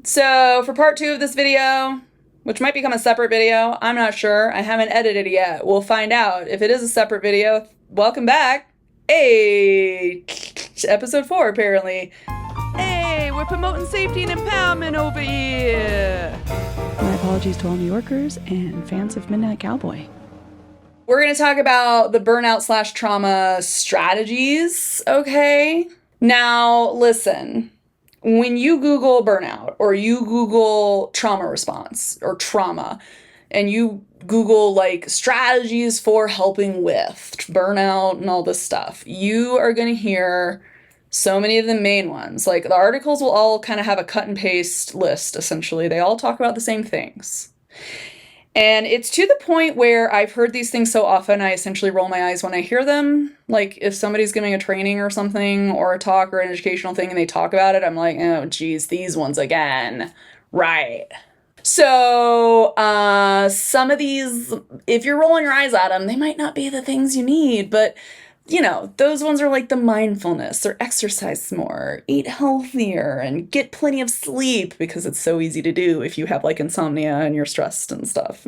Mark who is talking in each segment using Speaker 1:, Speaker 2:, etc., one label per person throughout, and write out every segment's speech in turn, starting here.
Speaker 1: So for part 2 of this video, which might become a separate video, I'm not sure. I haven't edited it yet. We'll find out. If it is a separate video, welcome back. Hey, episode 4 apparently. Hey, we're promoting safety and empowerment over here.
Speaker 2: My apologies to all New Yorkers and fans of Midnight Cowboy.
Speaker 1: We're going to talk about the burnout/trauma strategies, okay? Now, listen. When you Google burnout or you Google trauma response or trauma and you Google like strategies for helping with burnout and all this stuff, you are going to hear so many of the main ones. Like the articles will all kind of have a cut and paste list, essentially. They all talk about the same things. And it's to the point where I've heard these things so often, I essentially roll my eyes when I hear them. Like if somebody's giving a training or something or a talk or an educational thing and they talk about it, I'm like, oh, geez, these ones again. Right. So some of these, if you're rolling your eyes at them, they might not be the things you need, but you know, those ones are like the mindfulness or exercise more, eat healthier, and get plenty of sleep because it's so easy to do if you have like insomnia and you're stressed and stuff.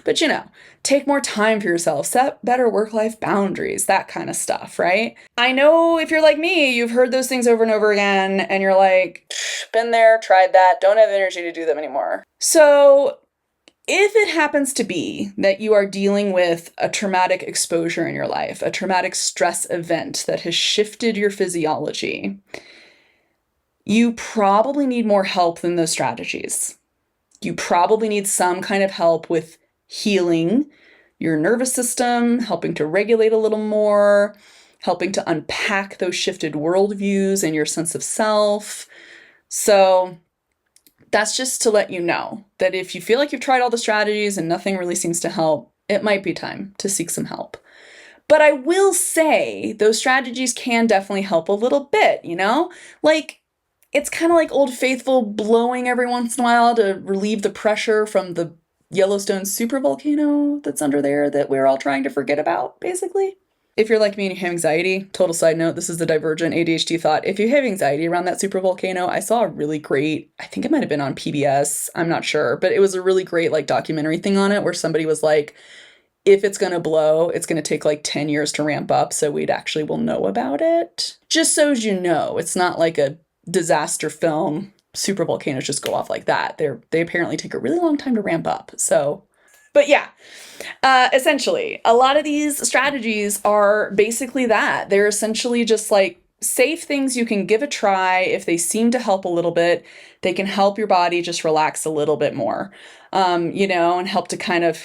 Speaker 1: But you know, take more time for yourself, set better work-life boundaries, that kind of stuff, right? I know if you're like me, you've heard those things over and over again and you're like, been there, tried that, don't have energy to do them anymore. So if it happens to be that you are dealing with a traumatic exposure in your life, a traumatic stress event that has shifted your physiology, you probably need more help than those strategies. You probably need some kind of help with healing your nervous system, helping to regulate a little more, helping to unpack those shifted worldviews and your sense of self. So that's just to let you know that if you feel like you've tried all the strategies and nothing really seems to help, it might be time to seek some help. But I will say those strategies can definitely help a little bit, you know? Like, it's kind of like Old Faithful blowing every once in a while to relieve the pressure from the Yellowstone supervolcano that's under there that we're all trying to forget about, basically. If you're like me and you have anxiety, total side note, this is the divergent ADHD thought. If you have anxiety around that supervolcano, I saw a really great, I think it might have been on PBS, I'm not sure, but it was a really great like documentary thing on it where somebody was like, if it's going to blow, it's going to take like 10 years to ramp up, so we'd actually will know about it. Just so as you know, it's not like a disaster film. Supervolcanoes just go off like that. They apparently take a really long time to ramp up. So, but yeah. Essentially, a lot of these strategies are basically that. They're essentially just like safe things you can give a try. If they seem to help a little bit, they can help your body just relax a little bit more, you know, and help to kind of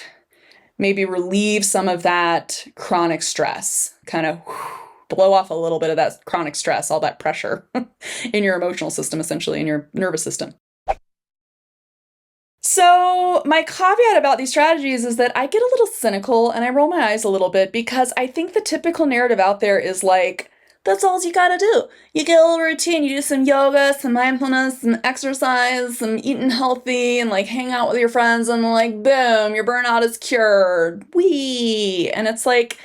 Speaker 1: maybe relieve some of that chronic stress, kind of blow off a little bit of that chronic stress, all that pressure in your emotional system, essentially, in your nervous system. So my caveat about these strategies is that I get a little cynical and I roll my eyes a little bit because I think the typical narrative out there is like, that's all you gotta do. You get a little routine, you do some yoga, some mindfulness, some exercise, some eating healthy, and like hang out with your friends, and like, boom, your burnout is cured. Whee! And it's like,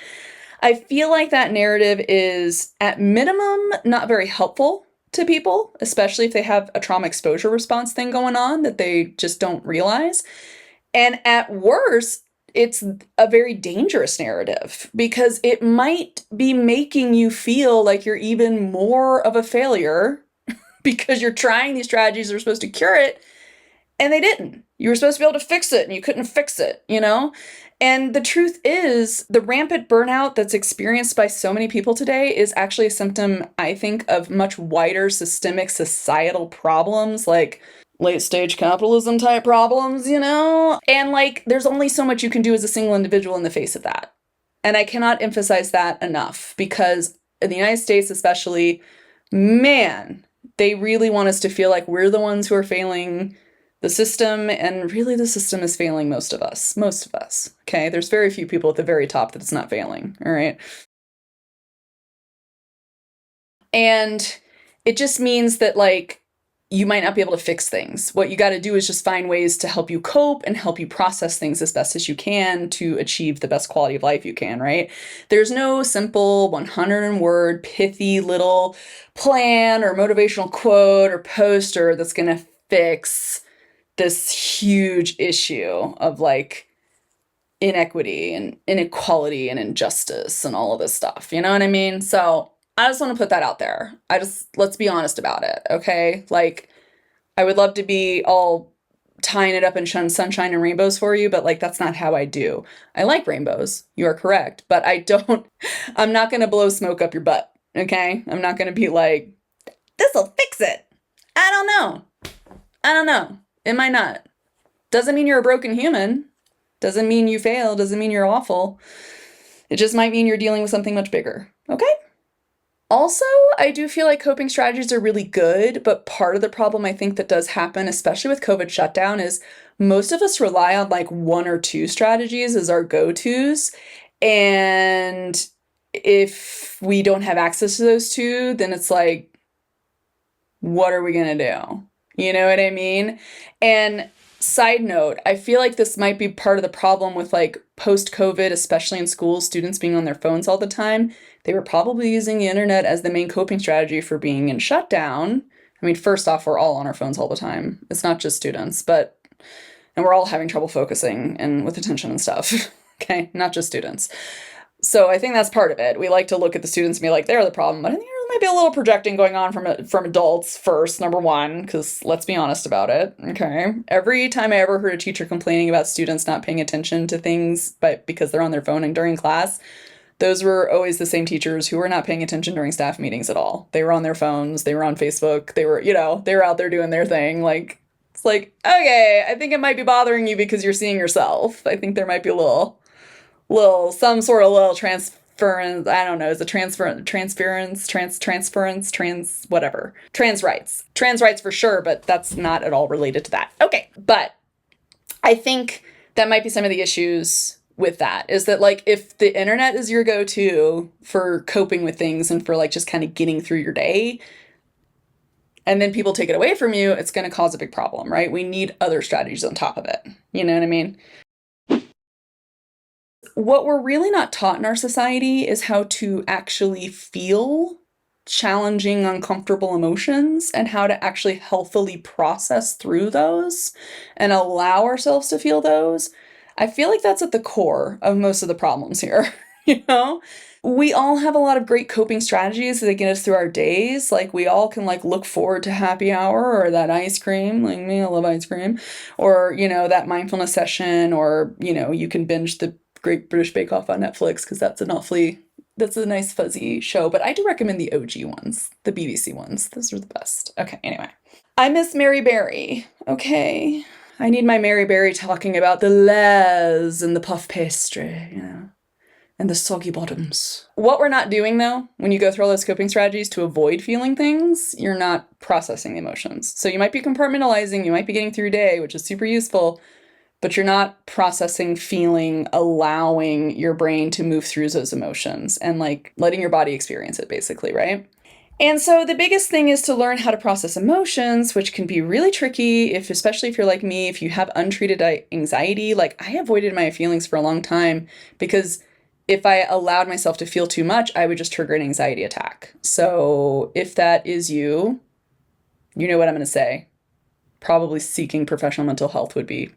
Speaker 1: I feel like that narrative is at minimum not very helpful to people, especially if they have a trauma exposure response thing going on that they just don't realize. And at worst, it's a very dangerous narrative because it might be making you feel like you're even more of a failure because you're trying these strategies that are supposed to cure it and they didn't. You were supposed to be able to fix it and you couldn't fix it, you know? And the truth is, the rampant burnout that's experienced by so many people today is actually a symptom, I think, of much wider systemic societal problems, like late stage capitalism type problems, you know? And like, there's only so much you can do as a single individual in the face of that. And I cannot emphasize that enough because in the United States, especially, man, they really want us to feel like we're the ones who are failing the system, and really the system is failing most of us, okay? There's very few people at the very top that it's not failing, all right? And it just means that like, you might not be able to fix things. What you got to do is just find ways to help you cope and help you process things as best as you can to achieve the best quality of life you can, right? There's no simple 100-word pithy little plan or motivational quote or poster that's going to fix this huge issue of like inequity and inequality and injustice and all of this stuff. You know what I mean? So I just want to put that out there. Let's be honest about it. Okay. Like, I would love to be all tying it up in sunshine and rainbows for you, but like, that's not how I do. I like rainbows. You are correct. But I'm not going to blow smoke up your butt. Okay. I'm not going to be like, this'll fix it. I don't know. It might not. Doesn't mean you're a broken human. Doesn't mean you fail. Doesn't mean you're awful. It just might mean you're dealing with something much bigger. Okay? Also, I do feel like coping strategies are really good, but part of the problem I think that does happen, especially with COVID shutdown, is most of us rely on like one or two strategies as our go-tos. And if we don't have access to those two, then it's like, what are we going to do? You know what I mean? And side note, I feel like this might be part of the problem with like post-COVID, especially in schools, students being on their phones all the time. They were probably using the internet as the main coping strategy for being in shutdown. I mean, first off, we're all on our phones all the time. It's not just students, and we're all having trouble focusing and with attention and stuff. Okay, not just students. So I think that's part of it. We like to look at the students and be like, they're the problem. But I think there might be a little projecting going on from adults first, number one, because let's be honest about it. Okay. Every time I ever heard a teacher complaining about students not paying attention to things because they're on their phone and during class, those were always the same teachers who were not paying attention during staff meetings at all. They were on their phones. They were on Facebook. They were out there doing their thing. Like, it's like, okay, I think it might be bothering you because you're seeing yourself. I think there might be some sort of little transference. I don't know. Is it whatever. Trans rights for sure, but that's not at all related to that. Okay. But I think that might be some of the issues with that, is that like, if the internet is your go-to for coping with things and for like just kind of getting through your day, and then people take it away from you, it's going to cause a big problem, right? We need other strategies on top of it. You know what I mean? What we're really not taught in our society is how to actually feel challenging, uncomfortable emotions and how to actually healthily process through those and allow ourselves to feel those. I feel like that's at the core of most of the problems here. You know, we all have a lot of great coping strategies that get us through our days. Like, we all can like look forward to happy hour or that ice cream. Like me, I love ice cream. Or, that mindfulness session, or, you can binge the Great British Bake Off on Netflix because that's a nice fuzzy show. But I do recommend the OG ones, the BBC ones. Those are the best. Okay, anyway. I miss Mary Berry. Okay. I need my Mary Berry talking about the les and the puff pastry, and the soggy bottoms. What we're not doing, though, when you go through all those coping strategies to avoid feeling things, you're not processing the emotions. So you might be compartmentalizing, you might be getting through your day, which is super useful, but you're not processing, feeling, allowing your brain to move through those emotions and like letting your body experience it, basically, right? And so the biggest thing is to learn how to process emotions, which can be really tricky especially if you're like me, if you have untreated anxiety. Like, I avoided my feelings for a long time because if I allowed myself to feel too much, I would just trigger an anxiety attack. So if that is you, you know what I'm going to say. Probably seeking professional mental health would be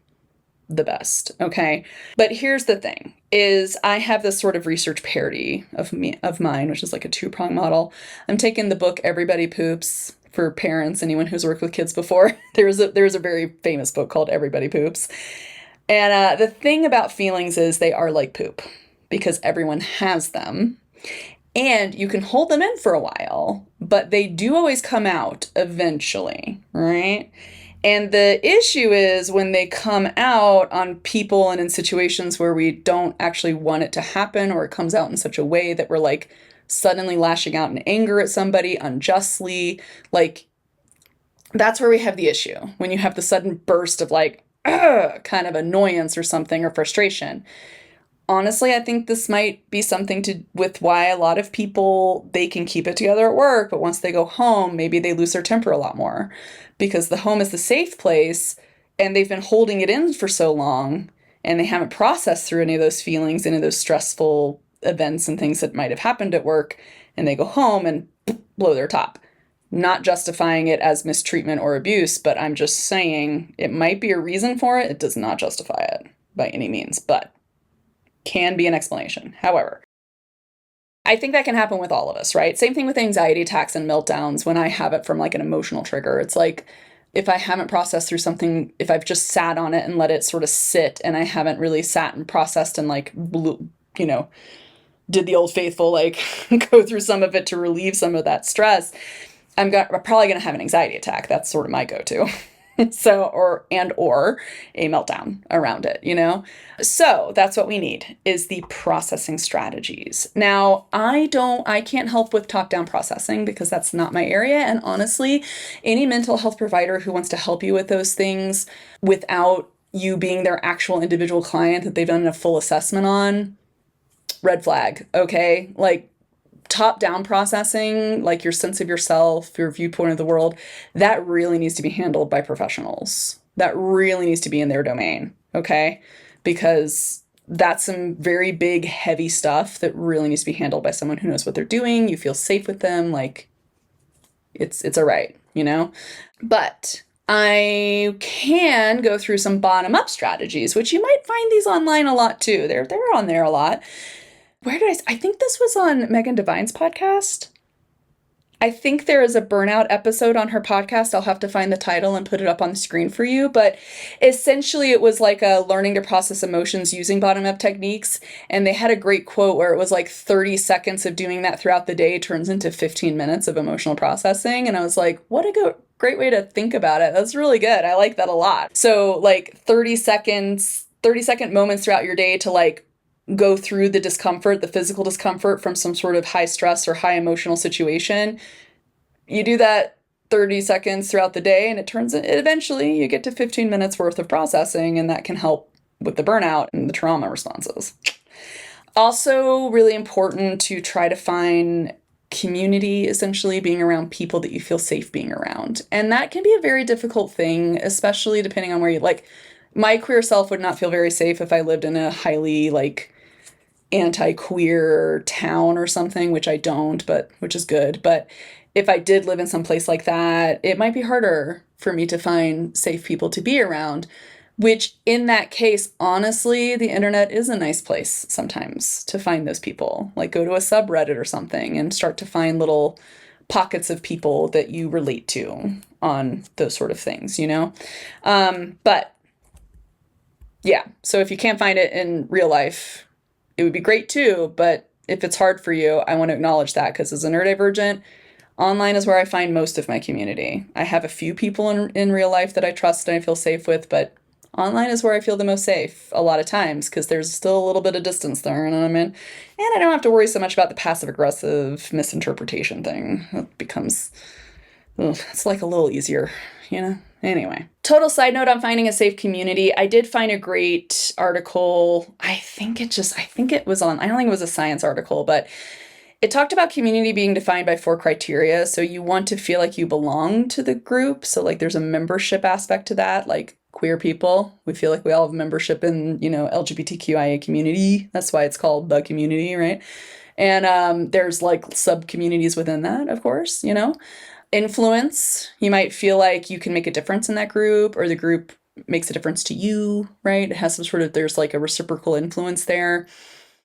Speaker 1: the best. Okay. But here's the thing is I have this sort of research parody of mine, which is like a 2-prong model. I'm taking the book Everybody Poops for parents, anyone who's worked with kids before. There's a very famous book called Everybody Poops. And the thing about feelings is they are like poop because everyone has them. And you can hold them in for a while, but they do always come out eventually, right? And the issue is when they come out on people and in situations where we don't actually want it to happen, or it comes out in such a way that we're like suddenly lashing out in anger at somebody unjustly, like that's where we have the issue. When you have the sudden burst of like, kind of annoyance or something, or frustration. Honestly, I think this might be something with why a lot of people, they can keep it together at work, but once they go home, maybe they lose their temper a lot more because the home is the safe place and they've been holding it in for so long and they haven't processed through any of those feelings, any of those stressful events and things that might have happened at work, and they go home and blow their top. Not justifying it as mistreatment or abuse, but I'm just saying it might be a reason for it. It does not justify it by any means, but can be an explanation. However, I think that can happen with all of us, right? Same thing with anxiety attacks and meltdowns when I have it from like an emotional trigger. It's like if I haven't processed through something, if I've just sat on it and let it sort of sit and I haven't really sat and processed and like, did the old faithful, like go through some of it to relieve some of that stress, I'm probably going to have an anxiety attack. That's sort of my go-to. So, or a meltdown around it, So that's what we need is the processing strategies. Now, I can't help with top-down processing because that's not my area. And honestly, any mental health provider who wants to help you with those things without you being their actual individual client that they've done a full assessment on, red flag, okay? Like, top-down processing, like your sense of yourself, your viewpoint of the world, that really needs to be handled by professionals. That really needs to be in their domain, okay? Because that's some very big, heavy stuff that really needs to be handled by someone who knows what they're doing. You feel safe with them, like it's all right, But I can go through some bottom-up strategies, which you might find these online a lot too. They're on there a lot. I think this was on Megan Devine's podcast. I think there is a burnout episode on her podcast. I'll have to find the title and put it up on the screen for you. But essentially it was like a learning to process emotions using bottom-up techniques. And they had a great quote where it was like 30 seconds of doing that throughout the day turns into 15 minutes of emotional processing. And I was like, what a great way to think about it. That's really good. I like that a lot. So like 30-second moments throughout your day to like go through the discomfort, the physical discomfort from some sort of high stress or high emotional situation. You do that 30 seconds throughout the day and eventually you get to 15 minutes worth of processing, and that can help with the burnout and the trauma responses. Also really important to try to find community, essentially being around people that you feel safe being around. And that can be a very difficult thing, especially depending on where you like. My queer self would not feel very safe if I lived in a highly like anti-queer town or something, which I don't, but which is good. But if I did live in some place like that, it might be harder for me to find safe people to be around, which in that case, honestly, the internet is a nice place sometimes to find those people. Like go to a subreddit or something and start to find little pockets of people that you relate to on those sort of things, But yeah, so if you can't find it in real life, it would be great too, but if it's hard for you, I want to acknowledge that because as a neurodivergent, online is where I find most of my community. I have a few people in real life that I trust and I feel safe with, but online is where I feel the most safe a lot of times because there's still a little bit of distance there, you know what I mean? And I don't have to worry so much about the passive-aggressive misinterpretation thing. It becomes, it's like a little easier, Anyway, total side note on finding a safe community. I did find a great article. I think it was on, I don't think it was a science article, but it talked about community being defined by 4 criteria. So you want to feel like you belong to the group. So like there's a membership aspect to that, like queer people. We feel like we all have membership in, LGBTQIA community. That's why it's called the community, right? And there's like sub-communities within that, of course, Influence, you might feel like you can make a difference in that group or the group makes a difference to you, right? It has some sort of, there's like a reciprocal influence there.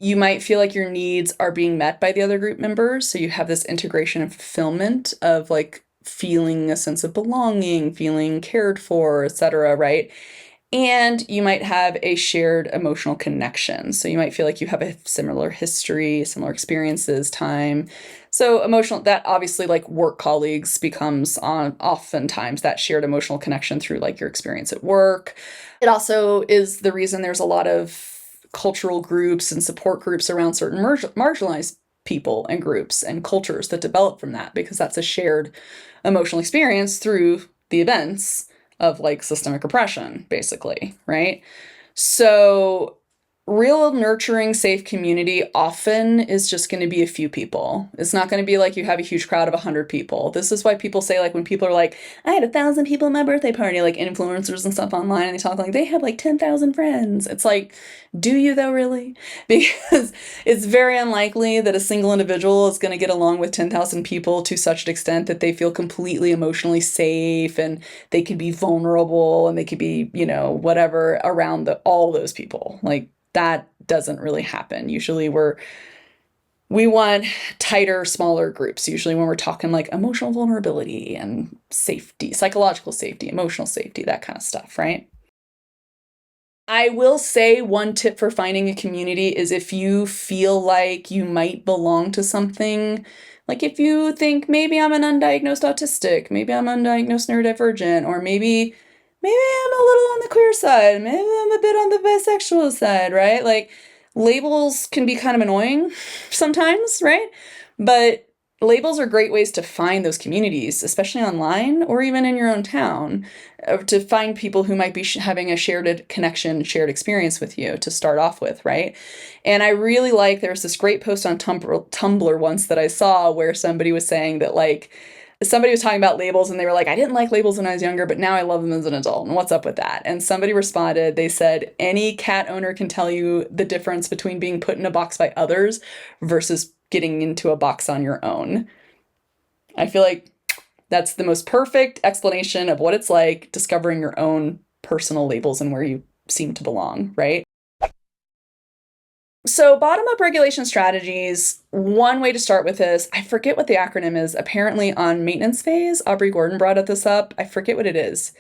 Speaker 1: You might feel like your needs are being met by the other group members. So you have this integration and fulfillment of like feeling a sense of belonging, feeling cared for, etc., right? And you might have a shared emotional connection. So you might feel like you have a similar history, similar experiences, time. So emotional, that obviously like work colleagues becomes oftentimes that shared emotional connection through like your experience at work. It also is the reason there's a lot of cultural groups and support groups around certain marginalized people and groups and cultures that develop from that, because that's a shared emotional experience through the events of like systemic oppression, basically, right? So real nurturing, safe community often is just going to be a few people. It's not going to be like you have a huge crowd of 100 people. This is why people say, like, when people are like, I had 1,000 people at my birthday party, like influencers and stuff online, and they talk like they had like 10,000 friends. It's like, do you though, really? Because it's very unlikely that a single individual is going to get along with 10,000 people to such an extent that they feel completely emotionally safe and they could be vulnerable and they could be, you know, whatever around all those people. Like, that doesn't really happen. Usually we want tighter, smaller groups, usually when we're talking like emotional vulnerability and safety, psychological safety, emotional safety, that kind of stuff, right? I will say one tip for finding a community is if you feel like you might belong to something, like if you think maybe I'm an undiagnosed autistic, maybe I'm undiagnosed neurodivergent, or maybe I'm a little on the queer side, maybe I'm a bit on the bisexual side, right? Like labels can be kind of annoying sometimes, right? But labels are great ways to find those communities, especially online or even in your own town, to find people who might be having a shared connection, shared experience with you to start off with, right? And I really like, there's this great post on Tumblr once that I saw where somebody was saying that, like, somebody was talking about labels and they were like, I didn't like labels when I was younger, but now I love them as an adult. And what's up with that? And somebody responded, they said, any cat owner can tell you the difference between being put in a box by others versus getting into a box on your own. I feel like that's the most perfect explanation of what it's like discovering your own personal labels and where you seem to belong, right? So bottom-up regulation strategies, one way to start with this, I forget what the acronym is. Apparently on maintenance phase, Aubrey Gordon brought this up. I forget what it is.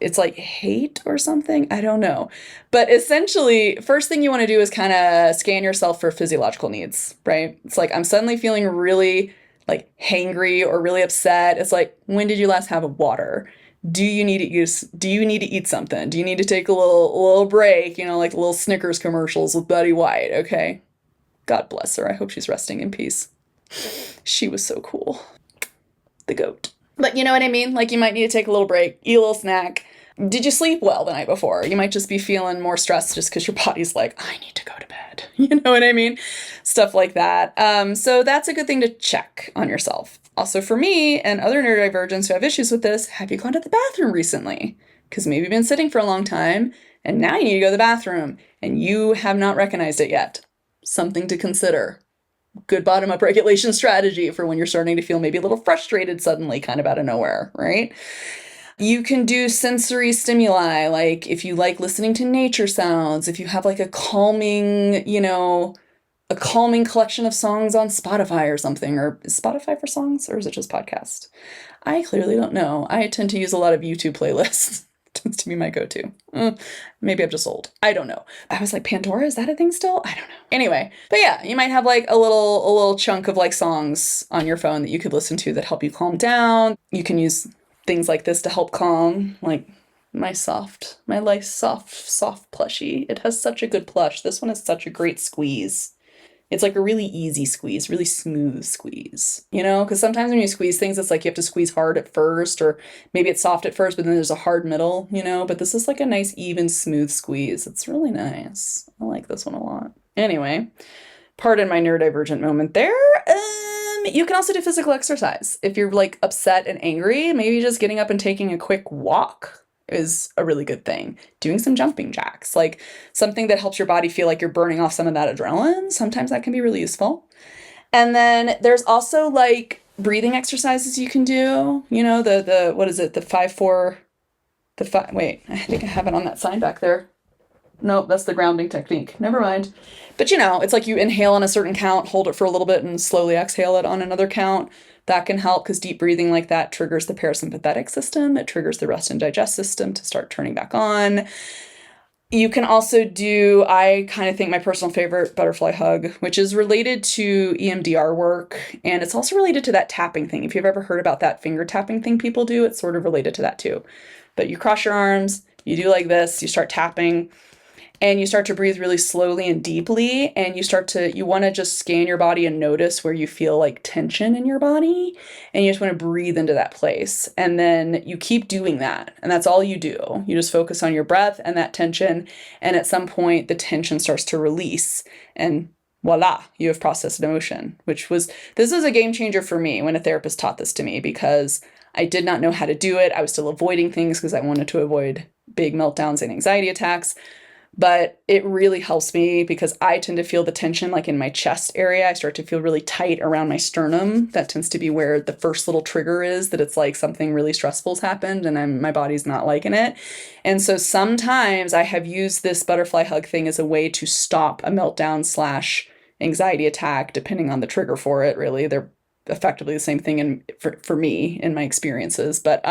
Speaker 1: It's like hate or something. I don't know. But essentially, first thing you want to do is kind of scan yourself for physiological needs, right? It's like, I'm suddenly feeling really like hangry or really upset. It's like, when did you last have water? Do you need to eat something? Do you need to take a little break, you know, like little Snickers commercials with Betty White? Okay. God bless her. I hope she's resting in peace. She was so cool. The goat. But you know what I mean? Like, you might need to take a little break, eat a little snack. Did you sleep well the night before? You might just be feeling more stressed just because your body's like, I need to go to bed. You know what I mean? Stuff like that. So that's a good thing to check on yourself. Also, for me and other neurodivergents who have issues with this, have you gone to the bathroom recently? Because maybe you've been sitting for a long time and now you need to go to the bathroom and you have not recognized it yet. Something to consider. Good bottom-up regulation strategy for when you're starting to feel maybe a little frustrated suddenly, kind of out of nowhere, right? You can do sensory stimuli, like if you like listening to nature sounds, if you have like a calming, you know, a calming collection of songs on Spotify or something, or is Spotify for songs, or is it just podcast? I clearly don't know. I tend to use a lot of YouTube playlists. Tends to be my go-to. Maybe I'm just old. I don't know. I was like, Pandora, is that a thing still? I don't know. Anyway, but yeah, you might have like a little chunk of like songs on your phone that you could listen to that help you calm down. You can use things like this to help calm, like my Life soft plushie. It has such a good plush. This one has such a great squeeze. It's like a really easy squeeze, really smooth squeeze, you know? Because sometimes when you squeeze things, it's like you have to squeeze hard at first, or maybe it's soft at first, but then there's a hard middle, you know? But this is like a nice, even, smooth squeeze. It's really nice. I like this one a lot. Anyway, pardon my neurodivergent moment there. You can also do physical exercise. If you're like upset and angry, maybe just getting up and taking a quick walk is a really good thing. Doing some jumping jacks, like something that helps your body feel like you're burning off some of that adrenaline. Sometimes that can be really useful. And then there's also like breathing exercises you can do. You know, the what is it? The 5-4, wait, I think I have it on that sign back there. Nope, that's the grounding technique. Never mind. But you know, it's like you inhale on a certain count, hold it for a little bit, and slowly exhale it on another count. That can help because deep breathing like that triggers the parasympathetic system. It triggers the rest and digest system to start turning back on. You can also do, I kind of think my personal favorite, butterfly hug, which is related to EMDR work. And it's also related to that tapping thing. If you've ever heard about that finger tapping thing people do, it's sort of related to that too. But you cross your arms, you do like this, you start tapping. And you start to breathe really slowly and deeply, and you want to just scan your body and notice where you feel like tension in your body, and you just want to breathe into that place. And then you keep doing that, and that's all you do. You just focus on your breath and that tension, and at some point the tension starts to release, and voila, you have processed emotion, this was a game changer for me when a therapist taught this to me, because I did not know how to do it. I was still avoiding things because I wanted to avoid big meltdowns and anxiety attacks. But it really helps me because I tend to feel the tension like in my chest area. I start to feel really tight around my sternum. That tends to be where the first little trigger is, that it's like something really stressful's happened and my body's not liking it. And so sometimes I have used this butterfly hug thing as a way to stop a meltdown / anxiety attack, depending on the trigger for it, really. They're effectively the same thing for me in my experiences. But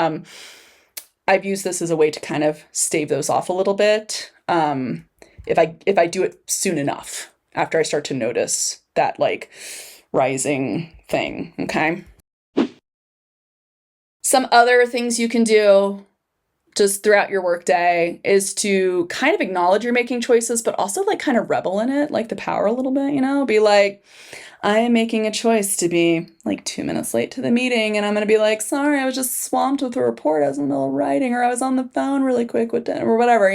Speaker 1: I've used this as a way to kind of stave those off a little bit. If I do it soon enough, after I start to notice that like rising thing. Okay. Some other things you can do just throughout your workday is to kind of acknowledge you're making choices, but also like kind of revel in it, like the power a little bit, be like, I am making a choice to be like 2 minutes late to the meeting, and I'm going to be like, sorry, I was just swamped with a report. I was in the middle of writing, or I was on the phone really quick with dinner, or whatever,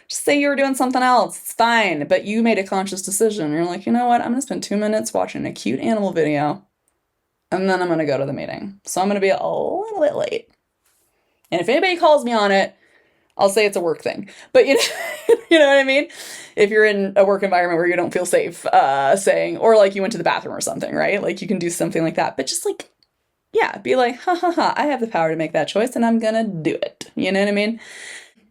Speaker 1: Just say you were doing something else. It's fine, but you made a conscious decision. You're like, you know what? I'm going to spend 2 minutes watching a cute animal video, and then I'm going to go to the meeting. So I'm going to be a little bit late. And if anybody calls me on it, I'll say it's a work thing. But you know what I mean? If you're in a work environment where you don't feel safe saying, or like you went to the bathroom or something, right? Like you can do something like that. But just like, yeah, be like, ha ha ha, I have the power to make that choice and I'm gonna do it. You know what I mean?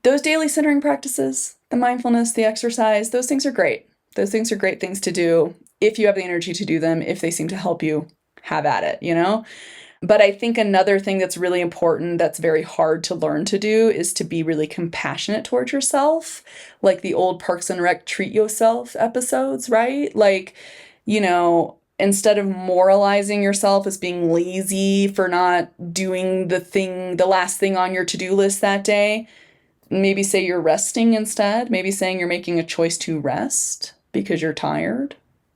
Speaker 1: Those daily centering practices, the mindfulness, the exercise, those things are great. Those things are great things to do if you have the energy to do them, if they seem to help you, have at it, But I think another thing that's really important that's very hard to learn to do is to be really compassionate towards yourself, like the old Parks and Rec treat yourself episodes, right? Like, instead of moralizing yourself as being lazy for not doing the last thing on your to-do list that day, maybe say you're resting instead. Maybe saying you're making a choice to rest because you're tired.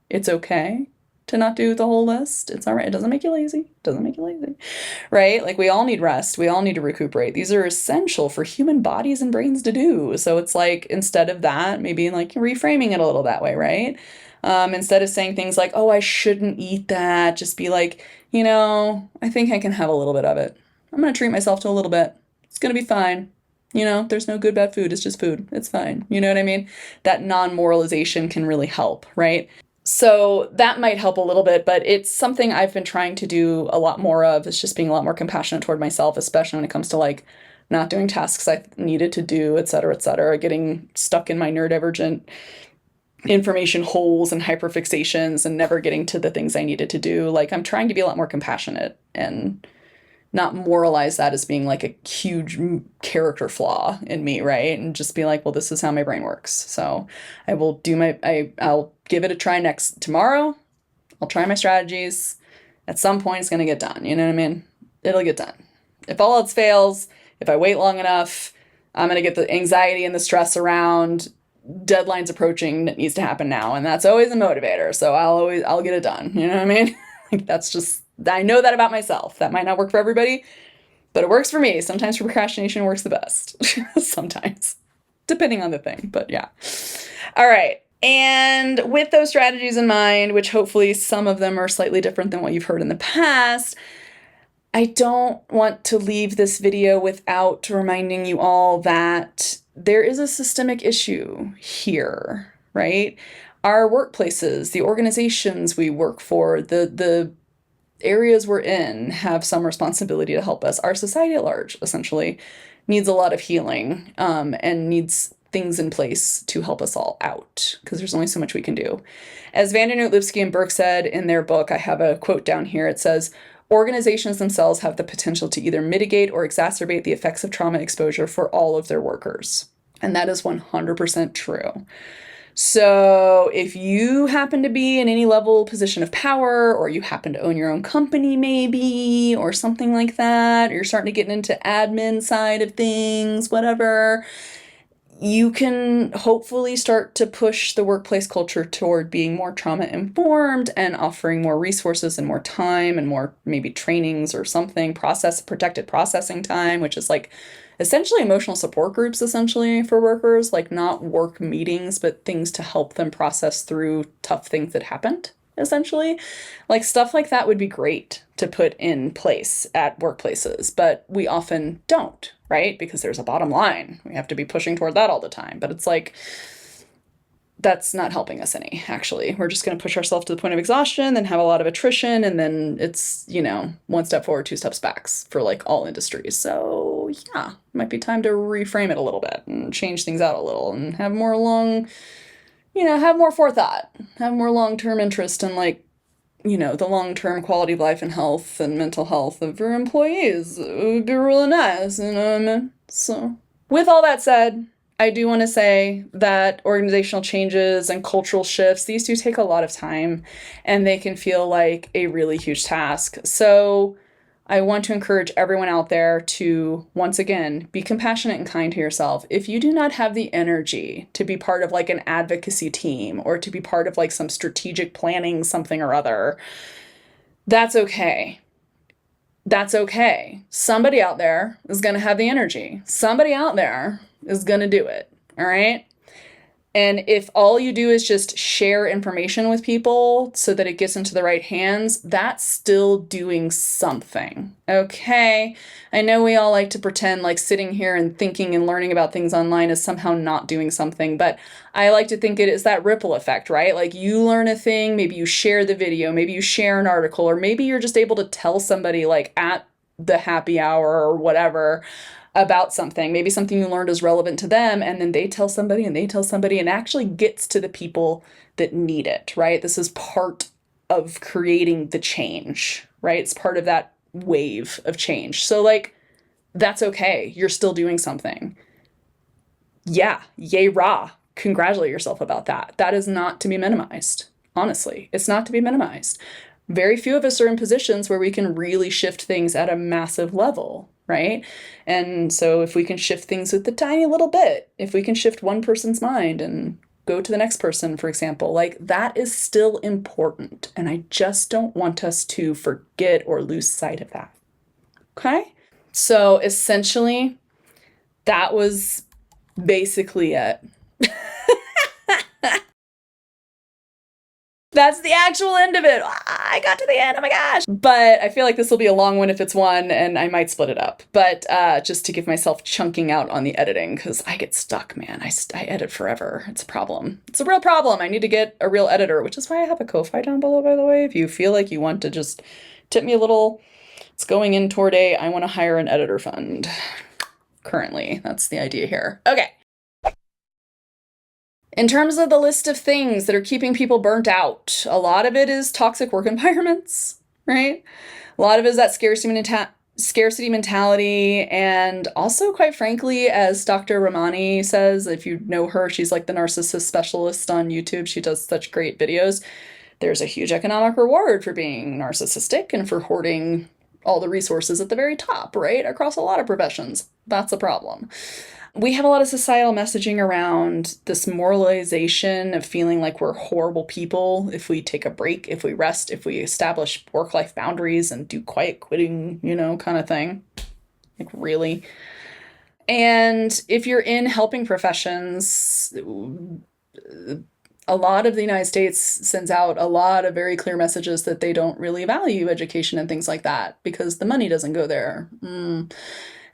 Speaker 1: It's okay to not do the whole list. It's all right. It doesn't make you lazy. Right? Like we all need rest. We all need to recuperate. These are essential for human bodies and brains to do. So it's like, instead of that, maybe like reframing it a little that way, right? Instead of saying things like, oh, I shouldn't eat that, just be like, I think I can have a little bit of it. I'm going to treat myself to a little bit. It's going to be fine. There's no good, bad food. It's just food. It's fine. You know what I mean? That non-moralization can really help, right? So that might help a little bit, but it's something I've been trying to do a lot more of. It's just being a lot more compassionate toward myself, especially when it comes to like not doing tasks I needed to do, et cetera, getting stuck in my neurodivergent information holes and hyperfixations and never getting to the things I needed to do. Like I'm trying to be a lot more compassionate and not moralize that as being like a huge character flaw in me, right? And just be like, well, this is how my brain works. So I will I'll give it a try tomorrow. I'll try my strategies. At some point, it's going to get done. You know what I mean? It'll get done. If all else fails, if I wait long enough, I'm going to get the anxiety and the stress around deadlines approaching that needs to happen now. And that's always a motivator. So I'll get it done. You know what I mean? Like that's just, I know that about myself. That might not work for everybody, but it works for me. Sometimes procrastination works the best. Sometimes, depending on the thing, but yeah. All right. And with those strategies in mind, which hopefully some of them are slightly different than what you've heard in the past, I don't want to leave this video without reminding you all that there is a systemic issue here, right? Our workplaces, the organizations we work for, the areas we're in have some responsibility to help us. Our society at large, essentially, needs a lot of healing and needs things in place to help us all out, because there's only so much we can do. As Vandernoot, Lipsky, and Burke said in their book, I have a quote down here. It says, organizations themselves have the potential to either mitigate or exacerbate the effects of trauma exposure for all of their workers. And that is 100% true. So if you happen to be in any level position of power, or you happen to own your own company maybe, or something like that, or you're starting to get into admin side of things, whatever, you can hopefully start to push the workplace culture toward being more trauma informed and offering more resources and more time and more maybe trainings or something, protected processing time, which is like essentially emotional support groups essentially for workers, like not work meetings, but things to help them process through tough things that happened, essentially. Like stuff like that would be great to put in place at workplaces, but we often don't, right? Because there's a bottom line. We have to be pushing toward that all the time. But it's like, that's not helping us any, actually. We're just going to push ourselves to the point of exhaustion, then have a lot of attrition, and then it's, one step forward, two steps back for like all industries. So yeah, might be time to reframe it a little bit and change things out a little and have more have more forethought, have more long-term interest in like, the long-term quality of life and health and mental health of your employees. It would be really nice, you know what I mean? So, with all that said, I do want to say that organizational changes and cultural shifts, these do take a lot of time and they can feel like a really huge task. So, I want to encourage everyone out there to, once again, be compassionate and kind to yourself. If you do not have the energy to be part of like an advocacy team or to be part of like some strategic planning, something or other, that's okay. That's okay. Somebody out there is going to have the energy. Somebody out there is going to do it. All right. And if all you do is just share information with people so that it gets into the right hands, that's still doing something. Okay. I know we all like to pretend like sitting here and thinking and learning about things online is somehow not doing something, but I like to think it is that ripple effect, right? Like you learn a thing, maybe you share the video, maybe you share an article, or maybe you're just able to tell somebody like at the happy hour or whatever about something, maybe something you learned is relevant to them, and then they tell somebody and they tell somebody, and actually gets to the people that need it, right? This is part of creating the change, right? It's part of that wave of change. So like, that's okay. You're still doing something. Yeah, yay rah. Congratulate yourself about that. That is not to be minimized. Honestly, it's not to be minimized. Very few of us are in positions where we can really shift things at a massive level, right? And so if we can shift things with a tiny little bit, if we can shift one person's mind and go to the next person, for example, like that is still important. And I just don't want us to forget or lose sight of that. Okay? So essentially, that was basically it. That's the actual end of it. I got to the end. Oh my gosh. But I feel like this will be a long one if it's one, and I might split it up. But just to give myself chunking out on the editing, because I get stuck, man. I edit forever. It's a problem. It's a real problem. I need to get a real editor, which is why I have a Ko-Fi down below, by the way. If you feel like you want to just tip me a little, it's going in toward I want to hire an editor fund. Currently, that's the idea here. Okay. In terms of the list of things that are keeping people burnt out, a lot of it is toxic work environments, right? A lot of it is that scarcity mentality. And also, quite frankly, as Dr. Ramani says, if you know her, she's like the narcissist specialist on YouTube. She does such great videos. There's a huge economic reward for being narcissistic and for hoarding all the resources at the very top, right? Across a lot of professions. That's a problem. We have a lot of societal messaging around this moralization of feeling like we're horrible people if we take a break, if we rest, if we establish work-life boundaries and do quiet quitting, kind of thing. Like, really? And if you're in helping professions, a lot of the United States sends out a lot of very clear messages that they don't really value education and things like that because the money doesn't go there.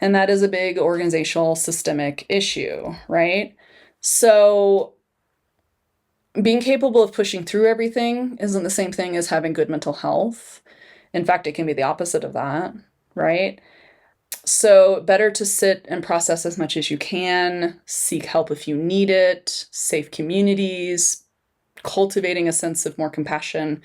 Speaker 1: And that is a big organizational systemic issue, right? So being capable of pushing through everything isn't the same thing as having good mental health. In fact, it can be the opposite of that, right? So better to sit and process as much as you can, seek help if you need it, safe communities, cultivating a sense of more compassion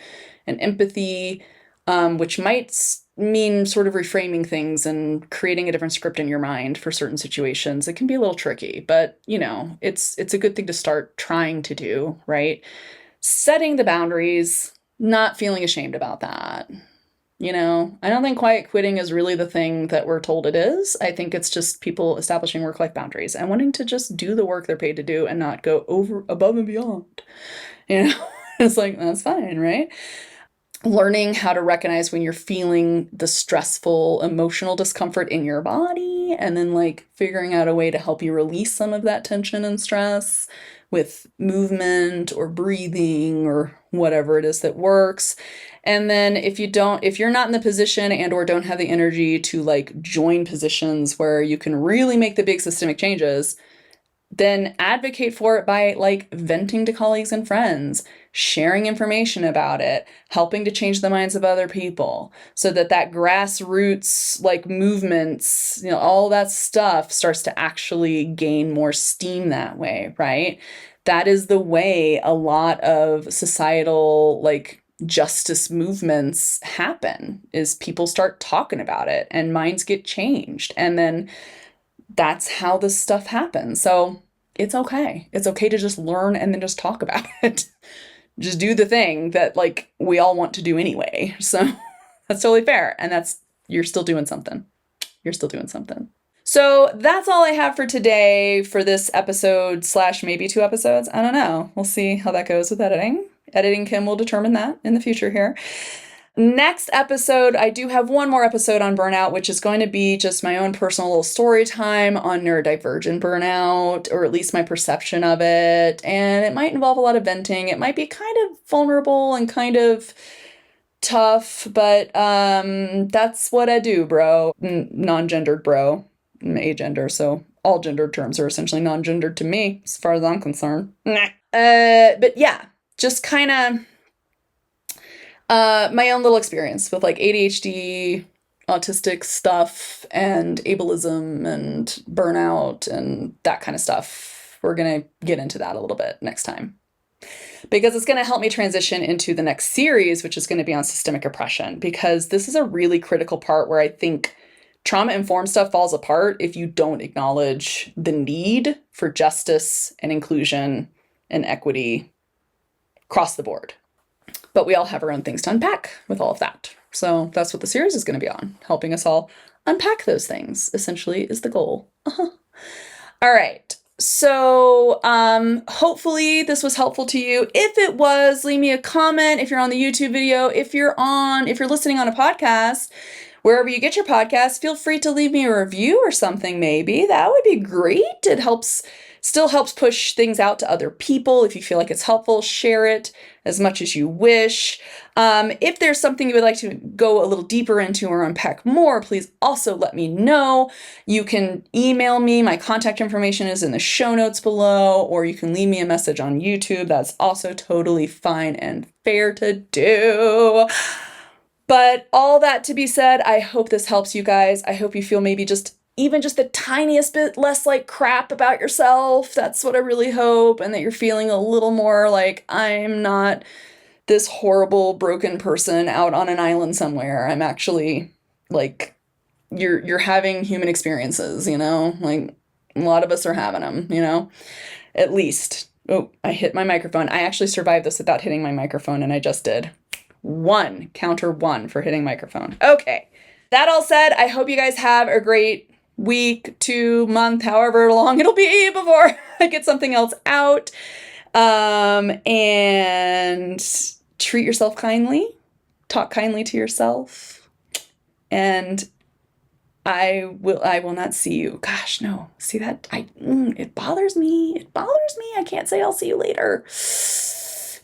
Speaker 1: and empathy, which might mean sort of reframing things and creating a different script in your mind for certain situations. It can be a little tricky, but it's a good thing to start trying to do, right? Setting the boundaries, not feeling ashamed about that. You know, I don't think quiet quitting is really the thing that we're told it is. I think it's just people establishing work-life boundaries and wanting to just do the work they're paid to do and not go over above and beyond. You know, it's like, that's fine, right? Learning how to recognize when you're feeling the stressful emotional discomfort in your body, and then like figuring out a way to help you release some of that tension and stress with movement or breathing or whatever it is that works. And then if you're not in the position and or don't have the energy to like join positions where you can really make the big systemic changes, then advocate for it by like venting to colleagues and friends, sharing information about it, helping to change the minds of other people so that that grassroots like movements, you know, all that stuff starts to actually gain more steam that way, right? That is the way a lot of societal like justice movements happen, is people start talking about it and minds get changed, and then that's how this stuff happens. So it's okay. It's okay to just learn and then just talk about it. Just do the thing that like we all want to do anyway. So that's totally fair. And you're still doing something. You're still doing something. So that's all I have for today for this episode / maybe 2 episodes. I don't know. We'll see how that goes with editing. Editing Kim will determine that in the future here. Next episode, I do have one more episode on burnout, which is going to be just my own personal little story time on neurodivergent burnout, or at least my perception of it. And it might involve a lot of venting. It might be kind of vulnerable and kind of tough, but that's what I do, bro. Non-gendered bro. I'm agender, so all gendered terms are essentially non-gendered to me, as far as I'm concerned. But yeah, just kind of my own little experience with like ADHD, autistic stuff, and ableism, and burnout, and that kind of stuff. We're going to get into that a little bit next time, because it's going to help me transition into the next series, which is going to be on systemic oppression, because this is a really critical part where I think trauma-informed stuff falls apart if you don't acknowledge the need for justice and inclusion and equity across the board. But we all have our own things to unpack with all of that. So that's what the series is going to be on, helping us all unpack those things, essentially, is the goal. All right. So hopefully this was helpful to you. If it was, leave me a comment if you're on the YouTube video. If you're listening on a podcast, wherever you get your podcast, feel free to leave me a review or something maybe. That would be great. It still helps push things out to other people. If you feel like it's helpful, share it as much as you wish. If there's something you would like to go a little deeper into or unpack more, please also let me know. You can email me. My contact information is in the show notes below, or you can leave me a message on YouTube. That's also totally fine and fair to do. But all that to be said, I hope this helps you guys. I hope you feel maybe even just the tiniest bit less like crap about yourself. That's what I really hope. And that you're feeling a little more like, I'm not this horrible broken person out on an island somewhere. I'm actually like, you're having human experiences, you know, like a lot of us are having them, you know, at least. Oh, I hit my microphone. I actually survived this without hitting my microphone, and I just did. Counter 1 for hitting microphone. Okay. That all said, I hope you guys have a great week, 2 month, however long it'll be before I get something else out. And treat yourself kindly, talk kindly to yourself, and I will not see you. Gosh, no. See that? It bothers me. It bothers me. I can't say I'll see you later.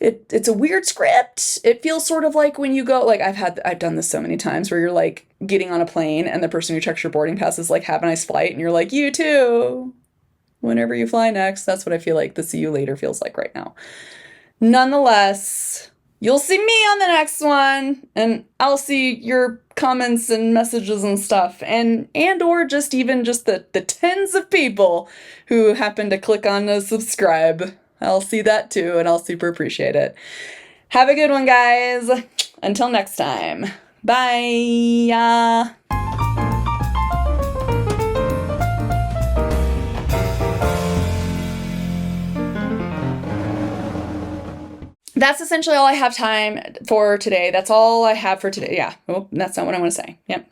Speaker 1: It's a weird script. It feels sort of like when you go, like I've done this so many times where you're like getting on a plane and the person who checks your boarding pass is like, have a nice flight. And you're like, you too, whenever you fly next. That's what I feel like the see you later feels like right now. Nonetheless, you'll see me on the next one, and I'll see your comments and messages and stuff, and or just the tens of people who happen to click on the subscribe. I'll see that too, and I'll super appreciate it. Have a good one, guys. Until next time. Bye. that's essentially all I have time for today. That's all I have for today. Yeah. Oh, that's not what I want to say. Yep.